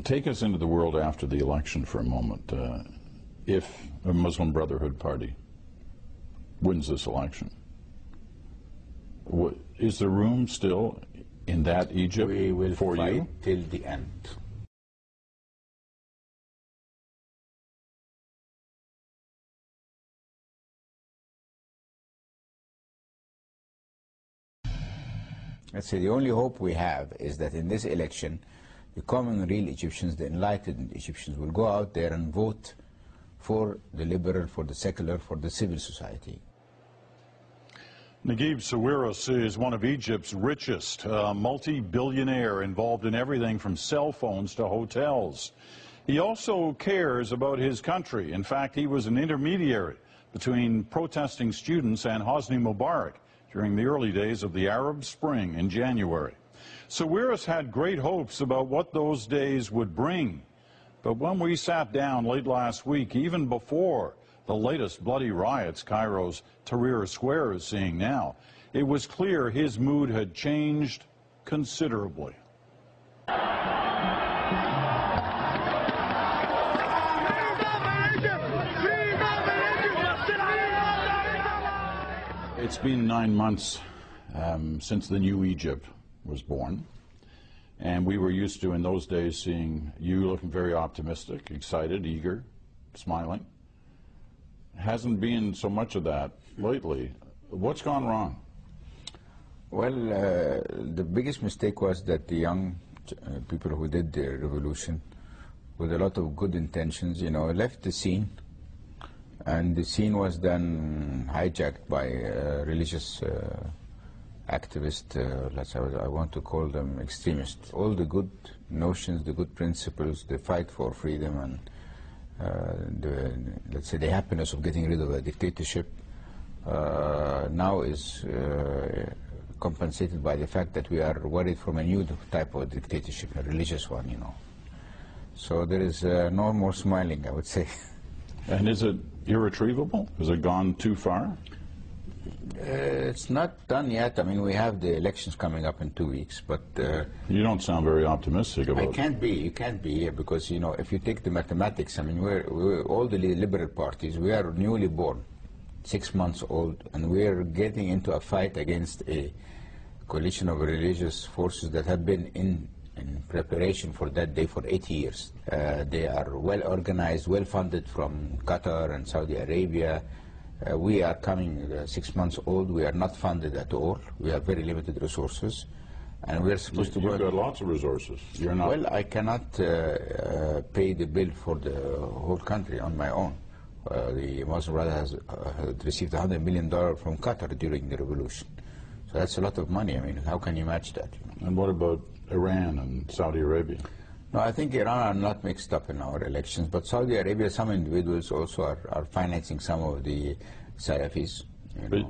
Take us into the world after the election for a moment. If a Muslim Brotherhood party wins this election, is there room still in that Egypt for you? We will fight till the end. Let's say the only hope we have is that in this election, the common real Egyptians, the enlightened Egyptians, will go out there and vote for the liberal, for the secular, for the civil society. Naguib Sawiris is one of Egypt's richest, multi-billionaire involved in everything from cell phones to hotels. He also cares about his country. In fact, he was an intermediary between protesting students and Hosni Mubarak during the early days of the Arab Spring in January. Sawiris had great hopes about what those days would bring. But when we sat down late last week, even before the latest bloody riots Cairo's Tahrir Square is seeing now, it was clear his mood had changed considerably. It's been 9 months since the new Egypt was born, and we were used to in those days seeing you looking very optimistic, excited, eager, smiling. Hasn't been so much of that lately. What's gone wrong? Well, the biggest mistake was that the young people who did the revolution, with a lot of good intentions, you know, left the scene, and the scene was then hijacked by religious activists, I want to call them extremists. All the good notions, the good principles, the fight for freedom and let's say the happiness of getting rid of a dictatorship now is compensated by the fact that we are worried from a new type of dictatorship, a religious one, you know. So there is no more smiling, I would say. And is it irretrievable? Has it gone too far? It's not done yet. I mean, we have the elections coming up in 2 weeks, but... you don't sound very optimistic about it. I can't be. You can't be, because, you know, if you take the mathematics, I mean, we're all the liberal parties, we are newly born, 6 months old, and we're getting into a fight against a coalition of religious forces that have been in preparation for that day for 80 years. They are well organized, well funded from Qatar and Saudi Arabia. We are coming 6 months old. We are not funded at all. We have very limited resources, and we are supposed to go. You've got lots of resources. You're not. Well, I cannot pay the bill for the whole country on my own. The Muslim Brotherhood has received $100 million from Qatar during the revolution, so that's a lot of money. I mean, how can you match that? You know? And what about Iran and Saudi Arabia? No, I think Iran are not mixed up in our elections, but Saudi Arabia, some individuals also are financing some of the Salafis. But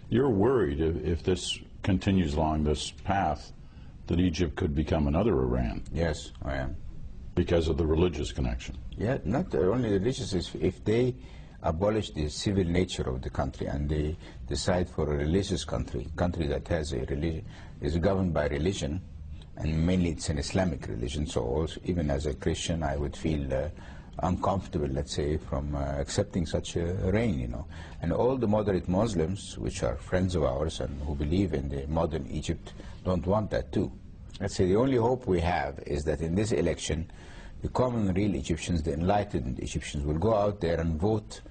you're worried if this continues along this path that Egypt could become another Iran. Yes, I am. Because of the religious connection. Yeah, not only religious, if they abolish the civil nature of the country and they decide for a religious country that has a religion, is governed by religion, and mainly it's an Islamic religion, so also, even as a Christian, I would feel uncomfortable, let's say, from accepting such a reign, you know. And all the moderate Muslims, which are friends of ours and who believe in the modern Egypt, don't want that too. Let's say the only hope we have is that in this election, the common real Egyptians, the enlightened Egyptians, will go out there and vote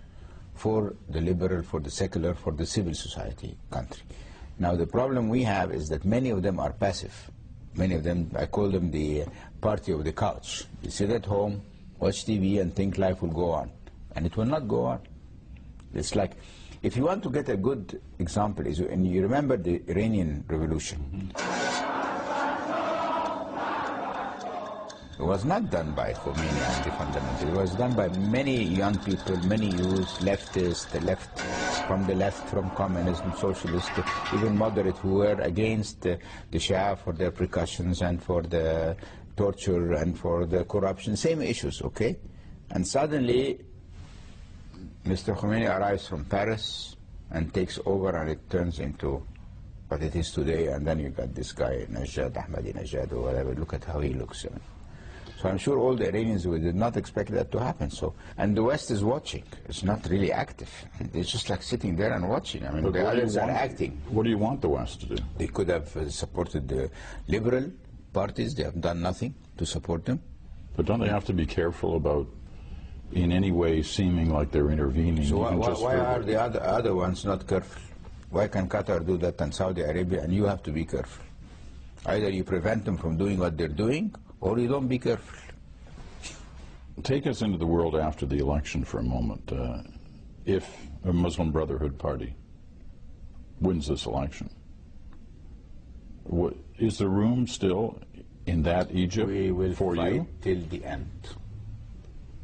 for the liberal, for the secular, for the civil society country. Now, the problem we have is that many of them are passive. Many of them, I call them the party of the couch. You sit at home, watch TV, and think life will go on. And it will not go on. It's like, if you want to get a good example, and you remember the Iranian Revolution. It was not done by Khomeini and the fundamentalists. It was done by many young people, many youths, leftists, from the left, from communism, socialists, even moderate, who were against the Shia for their precautions and for the torture and for the corruption, same issues, okay? And suddenly, Mr. Khomeini arrives from Paris, and takes over, and it turns into what it is today, and then you got this guy, Ahmadinejad or whatever. Look at how he looks. So I'm sure all the Iranians did not expect that to happen. So, and the West is watching. It's not really active. It's just like sitting there and watching. I mean, the others are acting. What do you want the West to do? They could have supported the liberal parties. They have done nothing to support them. But don't they have to be careful about, in any way, seeming like they're intervening? So why are the other ones not careful? Why can Qatar do that and Saudi Arabia, and you have to be careful? Either you prevent them from doing what they're doing, or you don't be careful. Take us into the world after the election for a moment. If a Muslim Brotherhood party wins this election, is there room still in that Egypt for you? We will fight till the end.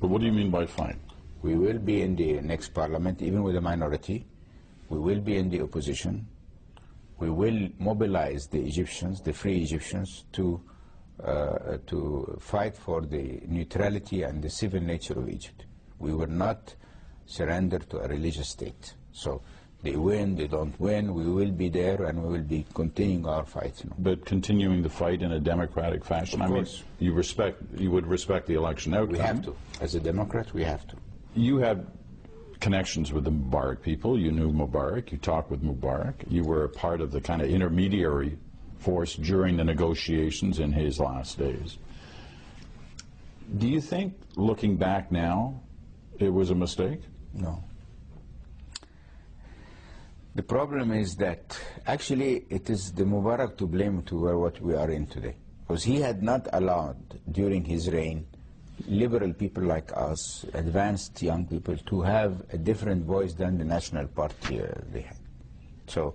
But what do you mean by fight? We will be in the next parliament, even with a minority. We will be in the opposition. We will mobilize the Egyptians, the free Egyptians, to fight for the neutrality and the civil nature of Egypt. We will not surrender to a religious state. So they win, they don't win, we will be there and we will be continuing our fight. But continuing the fight in a democratic fashion? Of course. I mean, you would respect the election outcome. We have to. As a Democrat, we have to. You had connections with the Mubarak people. You knew Mubarak. You talked with Mubarak. You were a part of the kind of intermediary force during the negotiations in his last days. Do you think, looking back now, it was a mistake? No. The problem is that actually it is the Mubarak to blame to what we are in today. Because he had not allowed, during his reign, liberal people like us, advanced young people, to have a different voice than the National Party they had. So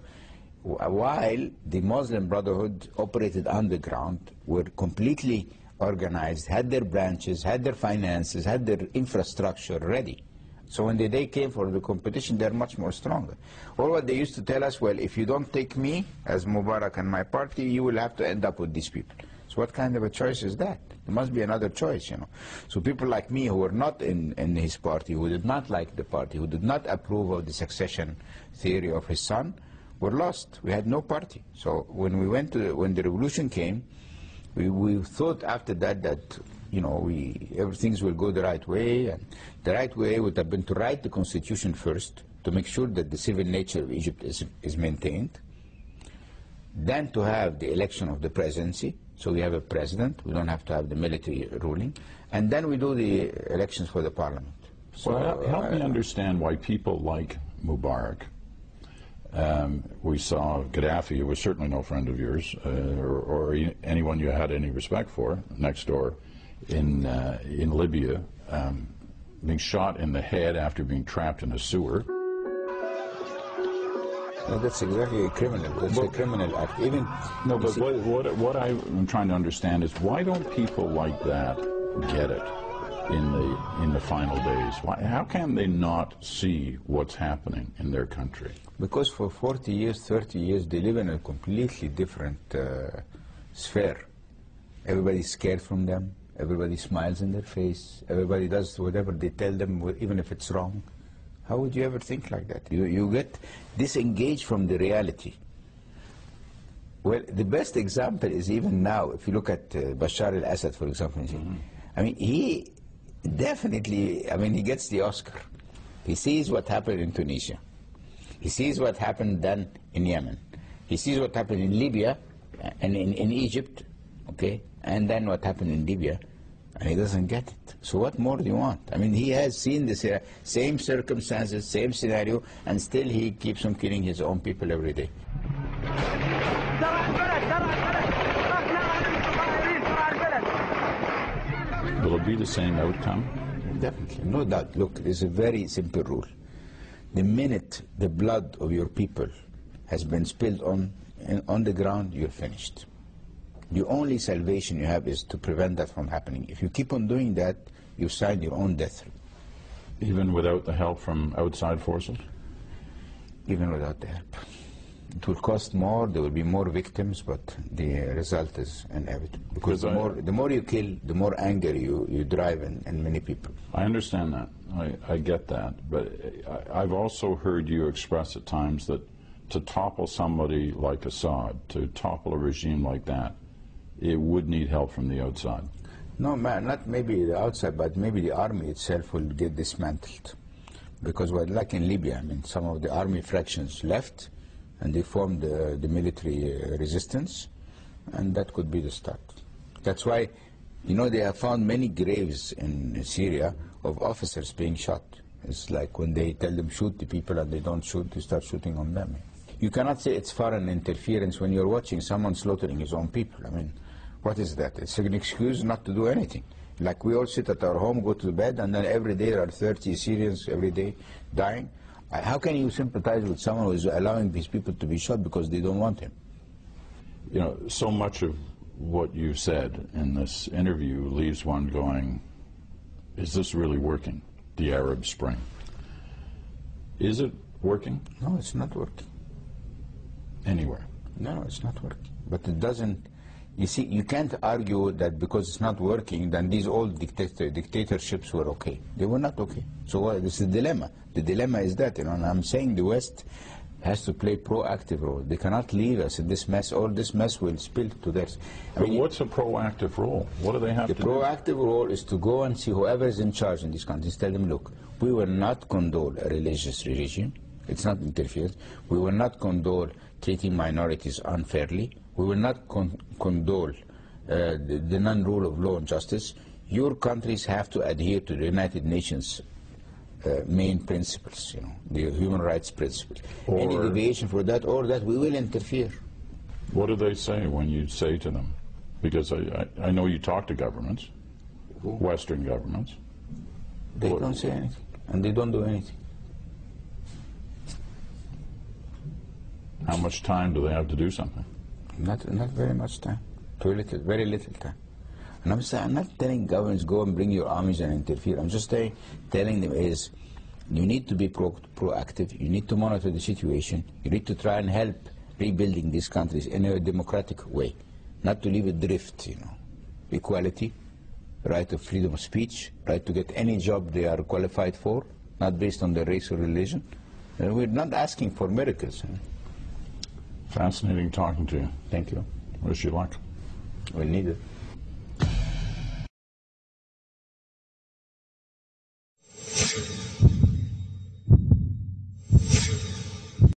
while the Muslim Brotherhood operated underground, were completely organized, had their branches, had their finances, had their infrastructure ready. So when the day came for the competition, they're much more stronger. Or what they used to tell us, well, if you don't take me as Mubarak and my party, you will have to end up with these people. So what kind of a choice is that? There must be another choice, you know. So people like me who were not in his party, who did not like the party, who did not approve of the succession theory of his son, were lost. We had no party. So when when the revolution came, we thought after that, you know, everything will go the right way, and the right way would have been to write the constitution first, to make sure that the civil nature of Egypt is maintained, then to have the election of the presidency, so we have a president, we don't have to have the military ruling, and then we do the elections for the parliament. So help me understand why people like Mubarak, we saw Gaddafi, who was certainly no friend of yours, or anyone you had any respect for, next door, in Libya, being shot in the head after being trapped in a sewer. No, that's exactly a criminal. That's a criminal act. Even no, but what I'm trying to understand is why don't people like that get it in the final days? How can they not see what's happening in their country? Because for 40 years, 30 years, they live in a completely different sphere. Everybody's scared from them. Everybody smiles in their face. Everybody does whatever they tell them, even if it's wrong. How would you ever think like that? You get disengaged from the reality. Well, the best example is even now, if you look at Bashar al-Assad, for example. I mean, he definitely, he gets the Oscar. He sees what happened in Tunisia. He sees what happened then in Yemen. He sees what happened in Libya and in Egypt, okay, and then what happened in Libya, and he doesn't get it. So what more do you want? I mean, he has seen the same circumstances, same scenario, and still he keeps on killing his own people every day. Will it be the same outcome? Definitely, no doubt. Look, there's a very simple rule. The minute the blood of your people has been spilled on the ground, you're finished. The only salvation you have is to prevent that from happening. If you keep on doing that, you sign your own death. Even without the help from outside forces? Even without the help. It will cost more, there will be more victims, but the result is inevitable. Because the more you kill, the more anger you drive in many people. I understand that. I get that. But I've also heard you express at times that to topple somebody like Assad, to topple a regime like that, it would need help from the outside. No, not maybe the outside, but maybe the army itself will get dismantled. Because like in Libya, I mean, some of the army fractions left, and they formed the military resistance, and that could be the start. That's why, you know, they have found many graves in Syria of officers being shot. It's like when they tell them shoot the people and they don't shoot, they start shooting on them. You cannot say it's foreign interference when you're watching someone slaughtering his own people. I mean, what is that? It's an excuse not to do anything. Like we all sit at our home, go to bed, and then every day there are 30 Syrians every day dying. How can you sympathize with someone who is allowing these people to be shot because they don't want him? You know, so much of what you said in this interview leaves one going, is this really working, the Arab Spring? Is it working? No, it's not working. Anywhere? No, it's not working. But it doesn't, you see, you can't argue that because it's not working, then these old dictatorships were okay. They were not okay. So this is the dilemma. The dilemma is that, you know, and I'm saying the West has to play proactive role. They cannot leave us in this mess. All this mess will spill to theirs. But what's a proactive role? What do they have to do? The proactive role is to go and see whoever is in charge in these countries, tell them, look, we will not condone a religious regime. It's not interference. We will not condone treating minorities unfairly. We will not condone the non-rule of law and justice. Your countries have to adhere to the United Nations main principles, you know, the human rights principles. Any deviation for that or that, we will interfere. What do they say when you say to them? Because I know you talk to governments, Western governments. They don't say anything, and they don't do anything. How much time do they have to do something? Not very much time. Too little, very little time. And I'm not telling governments go and bring your armies and interfere. I'm just telling them is you need to be proactive. You need to monitor the situation. You need to try and help rebuilding these countries in a democratic way, not to leave it drift. You know, equality, right of freedom of speech, right to get any job they are qualified for, not based on their race or religion. And we're not asking for miracles. Fascinating talking to you. Thank you. Wish you luck. We'll need it.